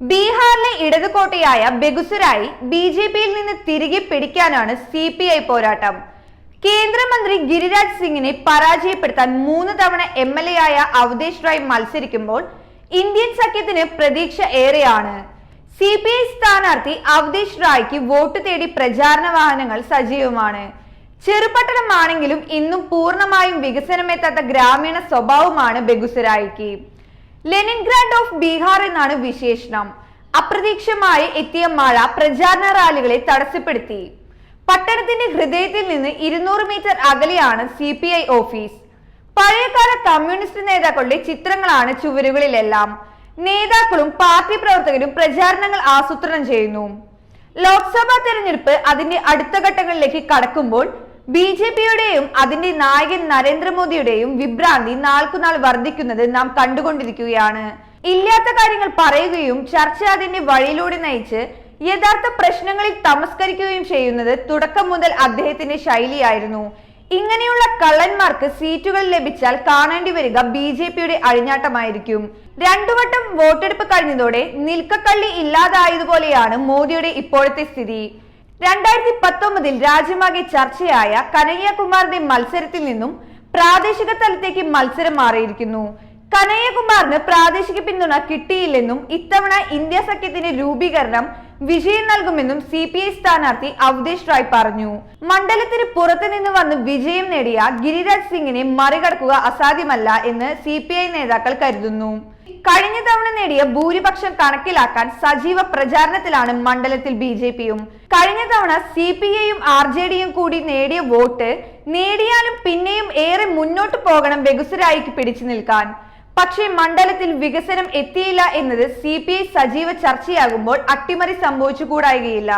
ബീഹാറിലെ ഇടതുകോട്ടയായ ബെഗുസരായി ബി.ജെ.പിയിൽ നിന്ന് തിരികെ പിടിക്കാനാണ് സി.പി.ഐ പോരാട്ടം. കേന്ദ്രമന്ത്രി ഗിരിരാജ് സിംഗിനെ പരാജയപ്പെടുത്താൻ 3 തവണ എം.എൽ.എ ആയ അവധേഷ് റായ് മത്സരിക്കുമ്പോൾ ഇന്ത്യൻ സഖ്യത്തിന് പ്രതീക്ഷ ഏറെയാണ്. സി.പി.ഐ സ്ഥാനാർത്ഥി അവധേഷ് റായ്ക്ക് വോട്ട് തേടി പ്രചാരണ വാഹനങ്ങൾ സജീവമാണ്. ചെറുപട്ടണമാണെങ്കിലും ഇന്നും പൂർണ്ണമായും വികസനമെത്താത്ത ഗ്രാമീണ സ്വഭാവമാണ് ബെഗുസരായിക്ക്. ലെനിൻഗ്രാഡ് ഓഫ് ബീഹാർ എന്നാണ് വിശേഷണം. അപ്രതീക്ഷിതമായി എത്തിയ മഴ പ്രചാരണ റാലികളെ തടസ്സപ്പെടുത്തി. പട്ടണത്തിന്റെ ഹൃദയത്തിൽ നിന്ന് 200 മീറ്റർ അകലെയാണ് സി.പി.ഐ ഓഫീസ്. പഴയകാല കമ്മ്യൂണിസ്റ്റ് നേതാക്കളുടെ ചിത്രങ്ങളാണ് ചുവരുകളിലെല്ലാം. നേതാക്കളും പാർട്ടി പ്രവർത്തകരും പ്രചാരണങ്ങൾ ആസൂത്രണം ചെയ്യുന്നു. ലോക്സഭാ തെരഞ്ഞെടുപ്പ് അതിന്റെ അടുത്ത ഘട്ടങ്ങളിലേക്ക് കടക്കുമ്പോൾ ബി.ജെ.പിയുടെയും അതിന്റെ നായകൻ നരേന്ദ്രമോദിയുടെയും വിഭ്രാന്തി നാൾക്കുനാൾ വർദ്ധിക്കുന്നത് നാം കണ്ടുകൊണ്ടിരിക്കുകയാണ്. ഇല്ലാത്ത കാര്യങ്ങൾ പറയുകയും ചർച്ച അതിന്റെ വഴിയിലൂടെ നയിച്ച് യഥാർത്ഥ പ്രശ്നങ്ങളിൽ തമസ്കരിക്കുകയും ചെയ്യുന്നത് തുടക്കം മുതൽ അദ്ദേഹത്തിന്റെ ശൈലിയായിരുന്നു. ഇങ്ങനെയുള്ള കള്ളന്മാർക്ക് സീറ്റുകൾ ലഭിച്ചാൽ കാണേണ്ടി വരിക ബി.ജെ.പിയുടെ അഴിഞ്ഞാട്ടമായിരിക്കും. 2 വട്ടം വോട്ടെടുപ്പ് കഴിഞ്ഞതോടെ നിൽക്കക്കള്ളി ഇല്ലാതായതുപോലെയാണ് മോദിയുടെ ഇപ്പോഴത്തെ സ്ഥിതി. 2019 രാജ്യമാകെ ചർച്ചയായ കനയ്യകുമാറിന്റെ മത്സരത്തിൽ നിന്നും പ്രാദേശിക തലത്തേക്ക് മത്സരം മാറിയിരിക്കുന്നു. കനയ്യകുമാറിന് പ്രാദേശിക പിന്തുണ കിട്ടിയില്ലെന്നും ഇത്തവണ ഇന്ത്യ സഖ്യത്തിന്റെ രൂപീകരണം വിജയം നൽകുമെന്നും സി.പി.ഐ സ്ഥാനാർത്ഥി അവധേഷ് റായ് പറഞ്ഞു. മണ്ഡലത്തിന് പുറത്തു നിന്ന് വന്ന് വിജയം നേടിയ ഗിരിരാജ് സിംഗിനെ മറികടക്കുക അസാധ്യമല്ല എന്ന് സി.പി.ഐ നേതാക്കൾ കരുതുന്നു. കഴിഞ്ഞ തവണ നേടിയ ഭൂരിപക്ഷം കണക്കിലാക്കാൻ സജീവ പ്രചാരണത്തിലാണ് മണ്ഡലത്തിൽ ബി.ജെ.പിയും. കഴിഞ്ഞ തവണ സി.പി.ഐയും ആർ.ജെ.ഡിയും കൂടി നേടിയ വോട്ട് നേടിയാലും പിന്നെയും ഏറെ മുന്നോട്ട് പോകണം ബെഗുസരായിക്ക് പിടിച്ചു നിൽക്കാൻ. പക്ഷേ മണ്ഡലത്തിൽ വികസനം എത്തിയില്ല എന്നത് സി.പി.ഐ സജീവ ചർച്ചയാകുമ്പോൾ അട്ടിമറി സംഭവിച്ചുകൂടായികയില്ല.